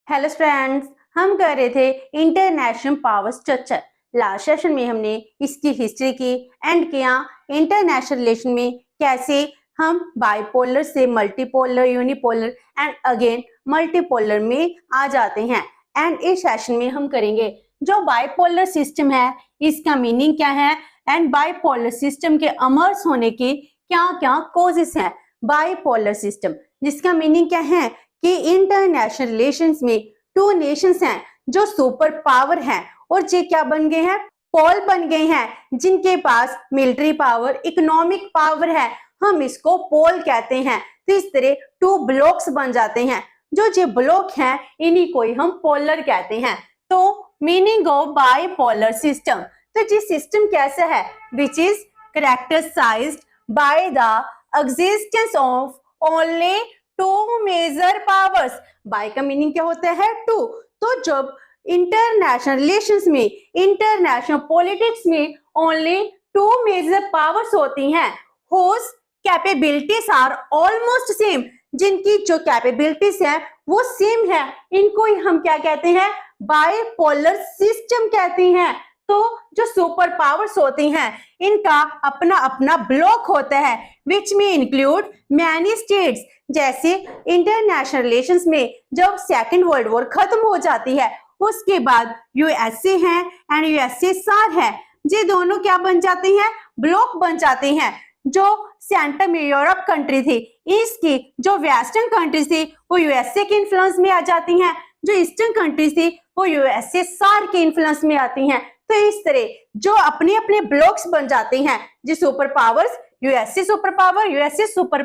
Hello friends, हम कर रहे थे international power structure. Last session में हमने इसकी हिस्ट्री की एंड किया इंटरनेशनल रिलेशन में कैसे हम बाइपोलर से multipolar, unipolar and again multipolar में आ जाते हैं। एंड इस सेशन में हम करेंगे जो बाइपोलर सिस्टम है इसका मीनिंग क्या है एंड बाइपोलर सिस्टम के अमर्स होने की क्या क्या कॉजेस हैं। बाइपोलर सिस्टम जिसका मीनिंग क्या है कि इंटरनेशनल रिलेशंस में टू नेशंस हैं जो सुपर पावर हैं और ये क्या बन गए हैं, पोल बन गए हैं जिनके पास मिलिट्री पावर, इकोनॉमिक पावर है। हम इसको पोल कहते हैं। तो इस तरह टू ब्लॉक्स बन जाते हैं। जो ये ब्लॉक हैं इन्हीं को ही हम पोलर कहते हैं। तो मीनिंग ऑफ बाइपोलर सिस्टम, तो ये सिस्टम कैसा है, which is characterised by the existence of only two major powers. By का मीनिंग क्या होता है, टू। तो जब इंटरनेशनल रिलेशंस में, इंटरनेशनल पॉलिटिक्स में ओनली टू मेजर पावर्स होती हैं whose capabilities are almost same, जिनकी जो कैपेबिलिटीज है वो सेम है, इनको ही हम क्या कहते हैं, बाइपोलर सिस्टम कहते हैं। तो जो सुपर पावर्स होती हैं इनका अपना अपना ब्लॉक होता है विच में इंक्लूड मैनी स्टेट्स। जैसे इंटरनेशनल रिलेशंस में जब सेकेंड वर्ल्ड वॉर खत्म हो जाती है उसके बाद यूएसए है एंड यूएसएसआर है, ये दोनों क्या बन जाते हैं, ब्लॉक बन जाते हैं। जो सेंट्रल में यूरोप कंट्री थी इसकी जो वेस्टर्न कंट्रीज थी वो यूएसए के इन्फ्लुएंस में आ जाती हैं, जो ईस्टर्न कंट्रीज थी वो यूएसएसआर के इन्फ्लुएंस में आती हैं। तो इस तरह जो अपने अपने ब्लॉक्स बन जाते हैं, जो super powers, USA super power, USA super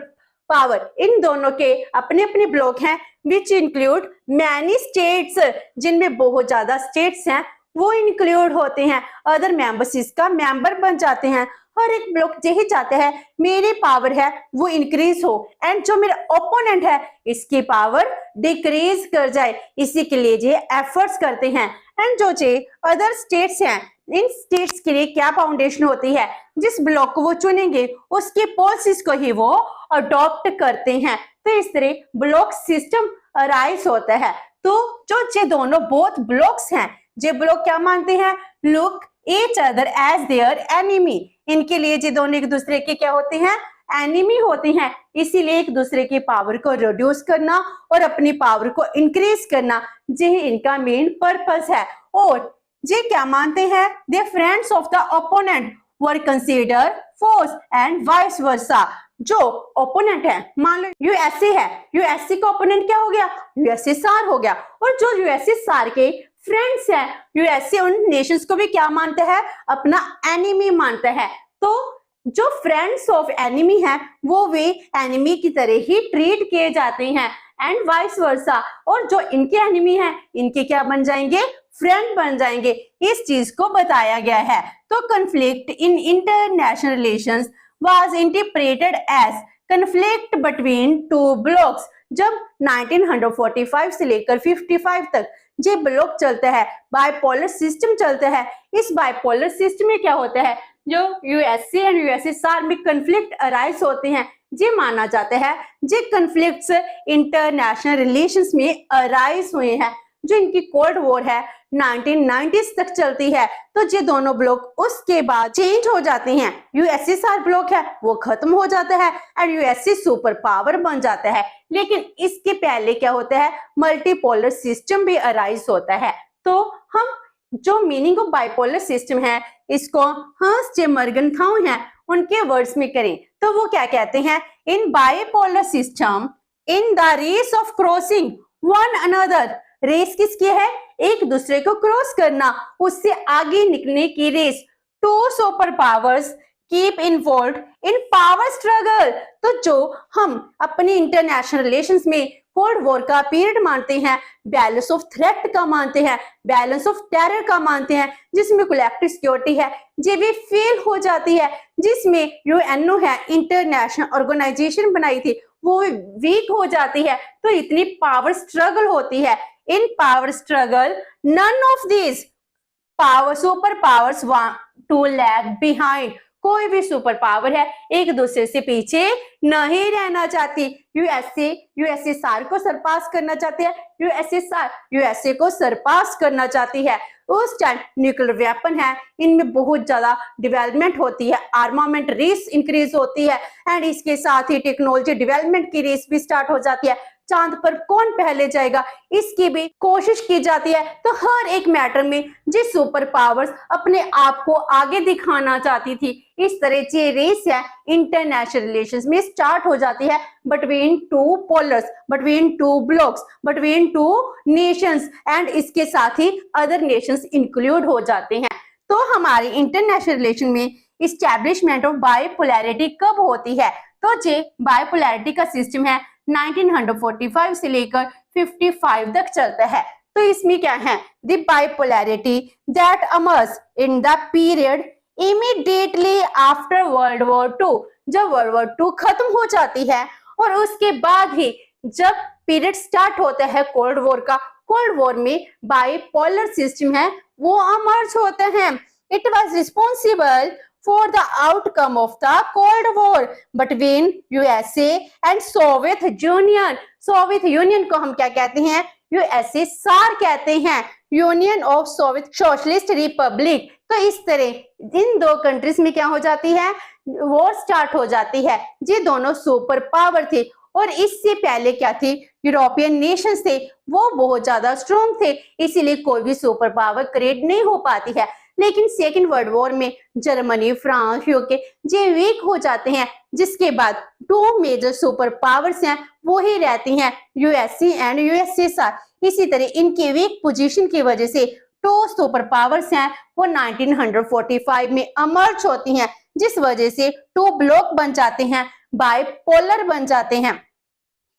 power, इन दोनों के अपने अपने ब्लॉक हैं विच इंक्लूड मैनी स्टेट्स, जिनमें बहुत ज्यादा स्टेट्स हैं वो इंक्लूड होते हैं। अदर मेंबर्स इसका मेंबर बन जाते हैं। हर एक ब्लॉक यही चाहते हैं मेरी पावर है वो इंक्रीज हो एंड जो मेरा ओपोनेंट है इसकी पावर डिक्रीज कर जाए, इसी के लिए ये एफर्ट्स करते हैं। एंड जो जे अदर स्टेट्स हैं इन स्टेट्स के लिए क्या फाउंडेशन होती है, जिस ब्लॉक को वो चुनेंगे उसके पॉलिसीज को ही वो अडॉप्ट करते हैं। तो इस तरह ब्लॉक सिस्टम अराइज होता है। तो जो ये दोनों बोथ ब्लॉक्स हैं, ये ब्लॉक क्या मानते हैं, look each other as their enemy. इनके लिए ये दोनों एक दूसरे के क्या होते हैं, एनिमी होते हैं। इसीलिए एक दूसरे की पावर को रिड्यूस करना और अपनी पावर को इंक्रीज करना ये इनका मेन पर्पस है। और ये क्या मानते हैं, they friends of the opponent were consider foes and vice versa. जो ओपोनेंट है, मान लो यूएसए है, यूएसए का ओपोनेंट क्या हो गया, यूएसएसआर हो गया। और जो यूएसएसआर के फ्रेंड्स हैं, यूएसए उन नेशंस को भी क्या मानता है, अपना एनिमी मानता है। तो जो फ्रेंड्स ऑफ एनिमी है वो वे एनिमी की तरह ही ट्रीट किए जाते हैं एंड वाइस वर्सा। और जो इनके एनिमी है इनके क्या बन जाएंगे, फ्रेंड बन जाएंगे। इस चीज को बताया गया है। तो conflict in international relations was interpreted as conflict between two blocks. जब 1945 से लेकर 55 तक ये ब्लॉक चलता है, बाइपोलर सिस्टम चलता है। इस बाइपोलर सिस्टम में क्या होता है, जो यूएसए एंड यूएसएसआर में कन्फ्लिक्ट अराइज होते हैं, ये माना जाता है ये कन्फ्लिक्ट्स इंटरनेशनल रिलेशंस में अराइज हुए हैं। जो इनकी कोल्ड वॉर है 1990s तक चलती है। तो ये दोनों ब्लॉक उसके बाद चेंज हो जाते हैं। यूएसएसआर ब्लॉक है वो खत्म हो जाता है एंड यूएसए सुपर पावर बन जाता है। लेकिन इसके पहले क्या होता है, मल्टीपोलर सिस्टम भी अराइज होता है। तो हम जो मीनिंग ऑफ बाइपोलर सिस्टम है इसको हंस जे मर्गनथाउ हैं उनके वर्ड्स में करें तो वो क्या कहते हैं, in bipolar system in the race of crossing one another. Race किसकी है, एक दूसरे को क्रॉस करना, उससे आगे निकलने की रेस। Two super powers keep involve in power struggle. तो जो हम अपनी इंटरनेशनल रिलेशंस में कोल्ड वॉर का पीरियड मानते हैं, बैलेंस ऑफ थ्रेट का मानते हैं, बैलेंस ऑफ टेरर का मानते हैं, जिसमें कलेक्टिव सिक्योरिटी है ये भी फेल हो जाती है, जिसमें यूएनओ है इंटरनेशनल ऑर्गेनाइजेशन बनाई थी वो वीक हो जाती है। तो इतनी पावर स्ट्रगल होती है। In power struggle none of this power super powers want to lag behind. कोई भी सुपर पावर है एक दूसरे से पीछे नहीं रहना चाहती। यूएसएसआर को सरपास करना चाहती है, यूएसएसआर यूएसए को सरपास करना चाहती है। उस टाइम न्यूक्लियर वेपन है, इनमें बहुत ज्यादा डेवलपमेंट होती है, आर्मामेंट रेस इंक्रीज होती है एंड इसके साथ ही टेक्नोलॉजी डेवलपमेंट की रेस भी स्टार्ट हो जाती है। चांद पर कौन पहले जाएगा इसकी भी कोशिश की जाती है। तो हर एक मैटर में जिस सुपर पावर्स अपने आप को आगे दिखाना चाहती थी, इस तरह की रेस है इंटरनेशनल रिलेशंस में स्टार्ट हो जाती है between two polars, between two blocks, between two nations and इसके साथ ही अदर नेशंस इंक्लूड हो जाते हैं। तो हमारी इंटरनेशनल रिलेशन में इस्टेब्लिशमेंट ऑफ बाइपोलैरिटी कब होती है? तो जे बाइपोलैरिटी का सिस्टम है 1945 से लेकर 55 तक चलता है। तो इसमें क्या है? The bipolarity that emerges in the period immediately after world war two, जब वर्ल्ड वॉर टू खत्म हो जाती है और उसके बाद ही जब पीरियड स्टार्ट होता है कोल्ड वॉर का, कोल्ड वॉर में बाइपोलर सिस्टम है वो अमर्ज होते हैं। It was responsible for the outcome of the Cold War between USA and Soviet Union। Soviet union को हम क्या कहते हैं? यूएसएसआर कहते हैं, union of Soviet socialist Republic. तो इस तरह इन दो कंट्रीज में क्या हो जाती है? वॉर स्टार्ट हो जाती है। ये दोनों सुपर पावर थी और इससे पहले क्या थी? यूरोपियन नेशंस थे, वो बहुत ज्यादा स्ट्रॉन्ग थे, इसीलिए कोई भी सुपर पावर क्रिएट नहीं हो पाती है। लेकिन सेकेंड वर्ल्ड वॉर में जर्मनी, फ्रांस, यूके ये वीक हो जाते हैं, जिसके बाद टू मेजर सुपर पावर्स हैं वो ही रहती हैं, यूएसए एंड यूएसएसआर। इसी तरह इनकी वीक पोजीशन की वजह से टू सुपर पावर्स हैं वो 1945 में अमर्ज होती हैं, जिस वजह से टू ब्लॉक बन जाते हैं, बाइपोलर बन जाते हैं।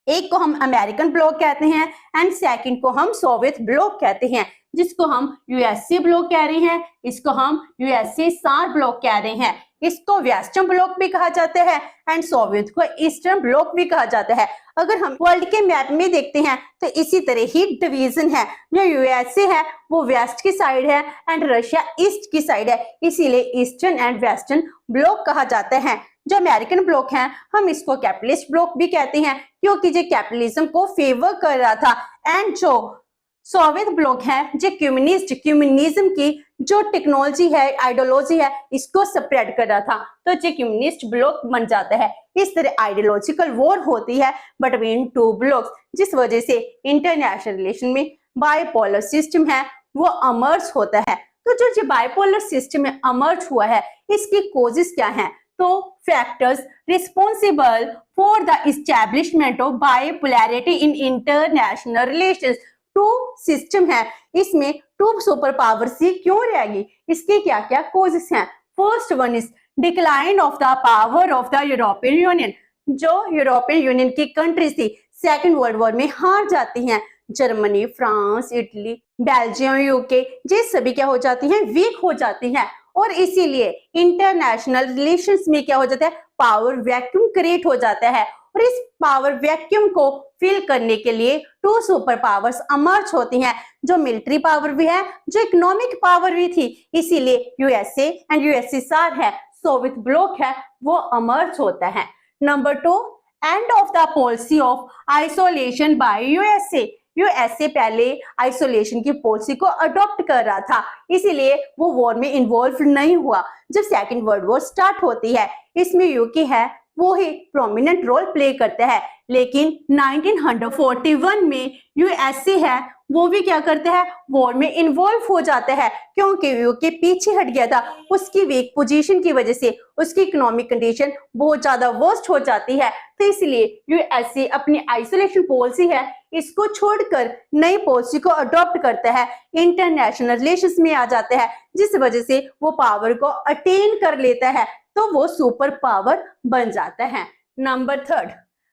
एक को हम अमेरिकन ब्लॉक कहते हैं एंड सेकंड को हम सोवियत ब्लॉक कहते हैं, जिसको हम यूएसए ब्लॉक कह रहे हैं, इसको हम यूएसएसआर ब्लॉक कह रहे हैं। इसको वेस्टर्न ब्लॉक भी कहा जाता है एंड सोवियत को ईस्टर्न ब्लॉक भी कहा जाता है। अगर हम वर्ल्ड के मैप में देखते हैं तो इसी तरह ही डिवीजन है, जो यूएसए है वो वेस्ट की साइड है एंड रशिया ईस्ट की साइड है, इसीलिए ईस्टर्न एंड वेस्टर्न ब्लॉक कहा जाता है। जो अमेरिकन ब्लॉक है हम इसको कैपिटलिस्ट ब्लॉक भी कहते हैं, क्योंकि जो कैपिटलिज्म को फेवर कर रहा था एंड जो सोवियत ब्लॉक है जो कम्युनिज्म की जो टेक्नोलॉजी है, आइडियोलॉजी है, इसको स्प्रेड कर रहा था, तो जो कम्युनिस्ट ब्लॉक बन जाता है। इस तरह आइडियोलॉजिकल वॉर होती है बिटवीन टू ब्लॉक्स, जिस वजह से इंटरनेशनल रिलेशन में बाइपोलर सिस्टम है वो अमर्ज होता है। तो जो बाइपोलर सिस्टम में अमर्ज हुआ है इसकी कॉजेस क्या है? तो factors responsible for the establishment of bipolarity in international relations. Two system है, इसमें टू सुपर पावर से क्यों रहेगी? इसके क्या क्या कॉजेस हैं? First one is decline of the power of the European union. जो यूरोपियन यूनियन की कंट्रीज थी सेकेंड वर्ल्ड वॉर में हार जाती हैं, Germany, France, Italy, Belgium, UK, ये सभी क्या हो जाती हैं? वीक हो जाती हैं और इसीलिए इंटरनेशनल रिलेशंस में क्या हो जाता है? पावर वैक्यूम क्रिएट हो जाता है और इस पावर वैक्यूम को फिल करने के लिए टू सुपर पावर्स अमर्ज होती हैं, जो मिलिट्री पावर भी है, जो इकोनॉमिक पावर भी थी, इसीलिए यूएसए एंड यूएसएसआर है, सोवियत ब्लॉक है, वो अमर्ज होता है। Number 2, end of the policy of isolation by USA. USA पहले आइसोलेशन की पॉलिसी को अडॉप्ट कर रहा था, इसीलिए वो वॉर में इन्वॉल्व नहीं हुआ। जब सेकेंड वर्ल्ड वॉर स्टार्ट होती है इसमें यूके है वो ही प्रोमिनेंट रोल प्ले करता है, लेकिन 1941 में यूएसए है वो भी क्या करता है? वॉर में इन्वॉल्व हो जाता है, क्योंकि यूके पीछे हट गया था, उसकी वीक पोजीशन की वजह से उसकी इकोनॉमिक कंडीशन बहुत ज्यादा वर्स्ट हो जाती है। तो इसलिए यूएसए अपनी आइसोलेशन पॉलिसी है इसको छोड़कर नई पॉलिसी को अडॉप्ट करता है, इंटरनेशनल रिलेशंस में आ जाता है, जिस वजह से वो पावर को अटेन कर लेता है, तो वो सुपर पावर बन जाता है। Number 3,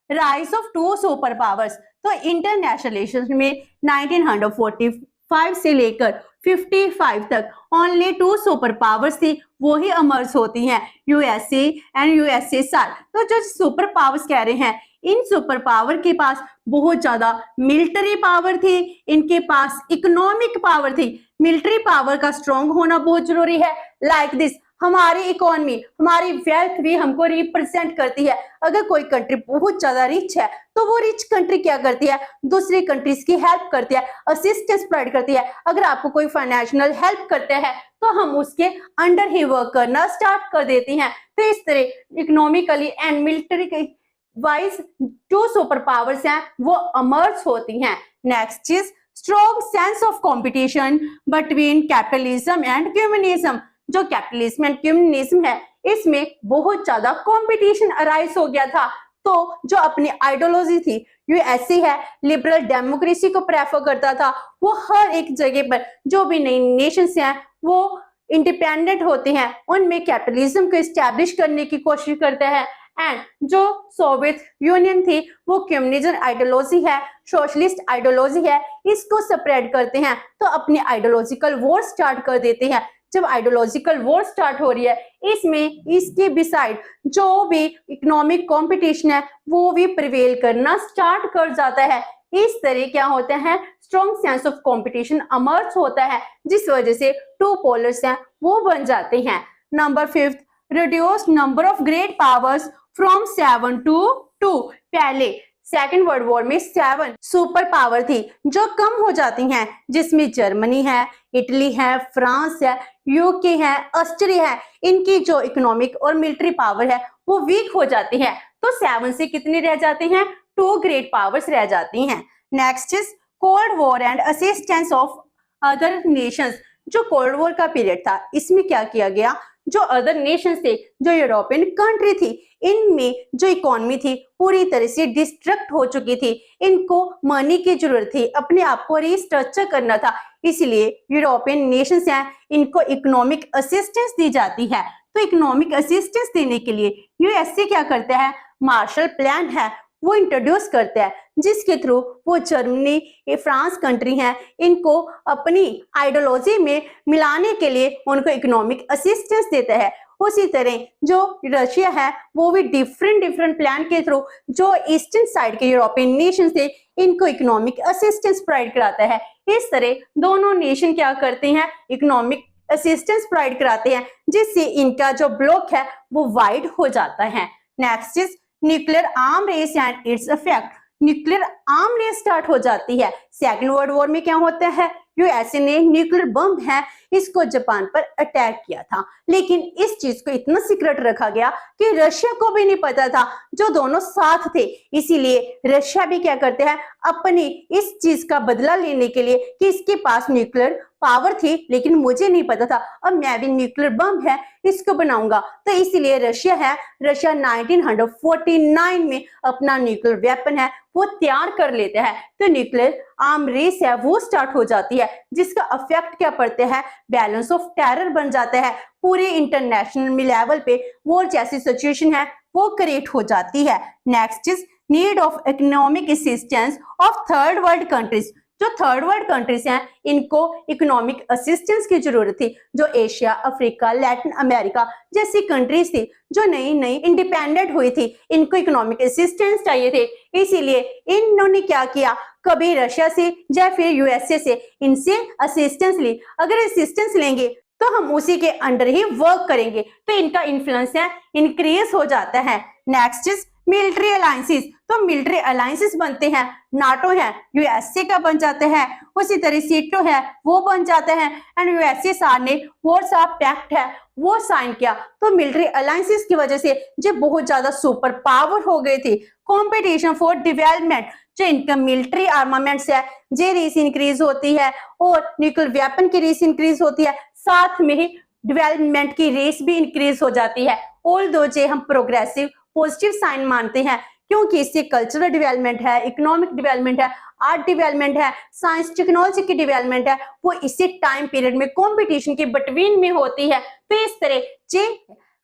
rise of two super powers. तो इंटरनेशनल रिलेशंस में 1945 से लेकर 55 तक ओनली टू सुपर पावर्स थी, वो ही अमर्ज होती हैं, यूएसए एंड यूएसएसआर। तो जो सुपर पावर्स कह रहे हैं, इन सुपर पावर के पास बहुत ज्यादा मिलिट्री पावर थी, इनके पास इकोनॉमिक पावर थी। मिलिट्री पावर का स्ट्रॉन्ग होना बहुत जरूरी है, लाइक दिस हमारी इकोनॉमी, हमारी वेल्थ भी हमको रिप्रेजेंट करती है। अगर कोई कंट्री बहुत ज्यादा रिच है तो वो रिच कंट्री क्या करती है, दूसरी कंट्रीज की हेल्प करती है, असिस्टेंस प्रोवाइड करती है। अगर आपको कोई फाइनेंशियल हेल्प करते हैं तो हम उसके अंडर ही वर्क करना स्टार्ट कर देती हैं। तो इस तरह इकोनॉमिकली एंड मिलिट्री वाइज जो सुपर पावर्स हैं वो अमर्ज होती हैं। नेक्स्ट चीज, strong sense of competition between capitalism and communism. जो कैपिटलिज्म एंड कम्युनिज्म है इसमें बहुत ज्यादा कंपटीशन अराइज हो गया था। तो जो अपनी आइडियोलॉजी थी, यूएसए है लिबरल डेमोक्रेसी को प्रेफर करता था। वो हर एक जगह पर जो भी नई नेशंस हैं वो इंडिपेंडेंट होते हैं, उनमें कैपिटलिज्म को एस्टैब्लिश करने की कोशिश करते हैं। एंड जो सोवियत यूनियन थी वो कम्युनिज्म आइडियोलॉजी है, सोशलिस्ट आइडियोलॉजी है, इसको स्प्रेड करते हैं। तो अपनी आइडियोलॉजिकल वॉर स्टार्ट कर देते हैं। जब आइडियोलॉजिकल वॉर स्टार्ट हो रही है इसमें इसके बिसाइड जो भी इकोनॉमिक कंपटीशन है वो भी प्रिवेल करना स्टार्ट कर जाता है। इस तरह क्या होता है, strong sense of competition emerged होता है, जिस वजह से टू पोलर्स हैं वो बन जाते हैं। Number 5, reduce number of great powers from 7 to 2। पहले सेकेंड वर्ल्ड वॉर में 7 सुपर पावर थी जो कम हो जाती हैं, जिसमें जर्मनी है, इटली है, फ्रांस है, यूके है, ऑस्ट्रिया है। इनकी जो इकोनॉमिक और मिलिट्री पावर है वो वीक हो जाती है। तो 7 से कितने रह जाते हैं, 2 ग्रेट पावर्स रह जाती हैं। Next is cold war and assistance of other Nations. जो कोल्ड वॉर का पीरियड था इसमें क्या किया गया, जो अदर नेशंस थे, जो यूरोपियन कंट्री थी, इनमें जो इकोनॉमी थी पूरी तरह से डिस्ट्रक्ट हो चुकी थी। इनको मनी की जरूरत थी, अपने आप को रिस्ट्रक्चर करना था, इसलिए यूरोपियन नेशंस हैं इनको इकोनॉमिक असिस्टेंस दी जाती है। तो इकोनॉमिक असिस्टेंस देने के लिए यूएसए क्या करता है, मार्शल प्लान है वो इंट्रोड्यूस करता है, जिसके थ्रू वो जर्मनी, ये फ्रांस कंट्री हैं, इनको अपनी आइडियोलॉजी में मिलाने के लिए उनको इकोनॉमिक असिस्टेंस देता है। उसी तरह जो रशिया है वो भी डिफरेंट प्लान के थ्रू जो ईस्टर्न साइड के यूरोपियन नेशन थे इनको इकोनॉमिक असिस्टेंस प्रोवाइड कराता है। इस तरह दोनों नेशन क्या करते हैं, इकोनॉमिक असिस्टेंस प्रोवाइड कराते हैं, जिससे इनका जो ब्लॉक है वो वाइड हो जाता है। Next is nuclear arm race and its effect. Nuclear arm race start हो जाती है। सेकेंड वर्ल्ड वॉर में क्या होता है, यूएसए ने न्यूक्लियर बम है इसको जापान पर अटैक किया था, लेकिन इस चीज को इतना सीक्रेट रखा गया कि रशिया को भी नहीं पता था, जो दोनों साथ थे। इसीलिए रशिया भी क्या करते हैं, अपनी इस चीज का बदला लेने के लिए कि इसके पास न्यूक्लियर पावर थी लेकिन मुझे नहीं पता था, अब मैं भी न्यूक्लियर बम है इसको बनाऊंगा। तो इसीलिए रशिया 1949 में अपना न्यूक्लियर वेपन है वो तैयार कर लेते हैं। तो न्यूक्लियर आर्म रेस है वो स्टार्ट हो जाती है, जिसका इफेक्ट क्या पड़ता है, बैलेंस ऑफ टेरर बन जाता है। पूरे इंटरनेशनल लेवल पे वॉर जैसी सिचुएशन है वो क्रिएट हो जाती है। Next is need of economic assistance of third world countries. जो थर्ड वर्ल्ड कंट्रीज हैं इनको इकोनॉमिक असिस्टेंस की जरूरत थी। जो एशिया, अफ्रीका, लैटिन अमेरिका जैसी कंट्रीज थी जो नई इंडिपेंडेंट हुई थी, इनको इकोनॉमिक असिस्टेंस चाहिए थे। इसीलिए इन्होंने क्या किया, कभी रशिया से या फिर यूएसए से इनसे असिस्टेंस ली। अगर असिस्टेंस लेंगे तो हम उसी के अंडर ही वर्क करेंगे, तो इनका इन्फ्लुएंस है इंक्रीज हो जाता है। Next is military alliances. तो मिलिट्री अलायंसेस बनते हैं, नाटो है यूएसए का बन जाते हैं, उसी तरह सीटो है वो बन जाते हैं, एंड यूएसए सार ने वार्सो पैक्ट है वो साइन किया। तो मिलिट्री अलायंसेस की वजह से जो बहुत ज्यादा सुपर पावर हो गई थी, कंपटीशन फॉर डेवलपमेंट, जो इनका मिलिट्री आर्मामेंट्स है जे रेस इंक्रीज होती है और न्यूक्लियर वेपन की रेस इंक्रीज होती है, साथ में ही डेवलपमेंट की रेस भी इंक्रीज हो जाती है। ऑल्दो जे हम प्रोग्रेसिव पॉजिटिव साइन मानते हैं, क्योंकि इससे कल्चरल डेवलपमेंट है, इकोनॉमिक डेवलपमेंट है, आर्ट डेवलपमेंट है, साइंस टेक्नोलॉजी की डेवलपमेंट है, वो इसी टाइम पीरियड में कंपटीशन के बिटवीन में होती है। तो इस तरह जे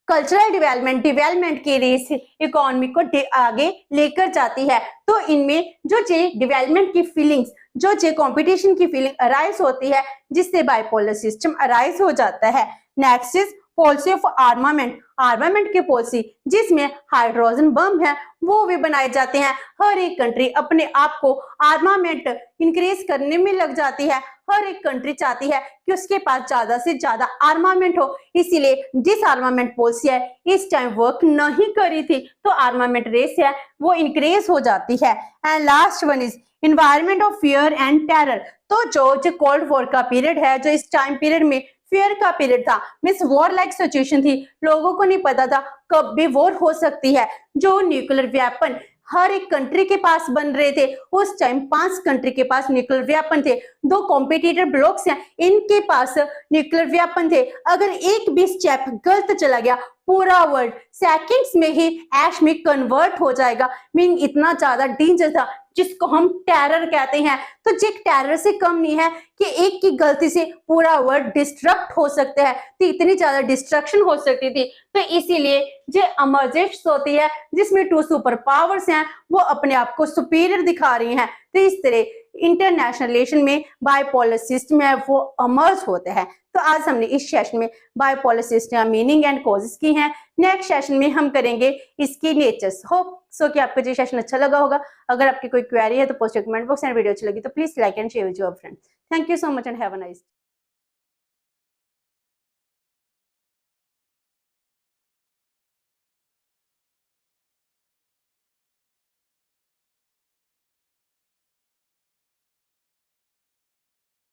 कल्चरल डेवलपमेंट की रेस इकोनॉमी को आगे लेकर जाती है। तो इनमें जो जे डेवलपमेंट की फीलिंग्स, जो जे कंपटीशन की फीलिंग अराइज होती है, जिससे बाइपोलर सिस्टम अराइज हो जाता है। Next is policy of armament, armament की पॉलिसी जिसमें हाइड्रोजन बम है वो भी बनाए जाते हैं। हर एक कंट्री अपने आप को आर्मामेंट इंक्रीज करने में लग जाती है। हर एक कंट्री चाहती है कि उसके पास ज्यादा से ज्यादा आर्मामेंट हो, इसीलिए डिस आर्मामेंट पॉलिसी है इस टाइम वर्क नहीं करी थी, तो आर्मामेंट रेस है वो इंक्रीज हो जाती है। And last one is environment of fear and terror. तो जो कोल्ड वॉर का पीरियड है, जो इस टाइम पीरियड में फियर का पीरियड था, मीन्स वॉर लाइक सिचुएशन थी, लोगों को नहीं पता था कब भी वॉर हो सकती है। जो न्यूक्लियर वेपन हर एक कंट्री के पास बन रहे थे, उस टाइम 5 कंट्री के पास न्यूक्लियर वेपन थे। 2 कॉम्पिटिटर ब्लॉक्स हैं, इनके पास न्यूक्लियर वेपन थे। अगर एक भी स्टेप गलत चला गया, पूरा वर्ल्ड सेकंड्स में ही ऐश में कन्वर्ट हो जाएगा। मीन इतना ज्यादा डेंजर था, जिसको हम टेरर कहते हैं। तो जे टेरर से कम नहीं है कि एक की गलती से पूरा वर्ल्ड डिस्ट्रक्ट हो सकता है, तो इतनी ज्यादा डिस्ट्रक्शन हो सकती थी। तो इसीलिए जो इमर्जेंस होती है जिसमें 2 सुपर पावर्स हैं वो अपने आप को सुपीरियर दिखा रही हैं, तो इस तरह इंटरनेशनल रिलेशन में बाइपोलर सिस्टम है वो अमर्ज होते हैं। तो आज हमने इस सेशन में bipolar system meaning and causes की हैं। नेक्स्ट सेशन में हम करेंगे इसकी नेचर्स। होप सो कि आपको ये सेशन अच्छा लगा होगा। अगर आपकी कोई क्वेरी है तो post comment box and video अच्छी लगी तो please like and share with your friends. Thank you so much and have a nice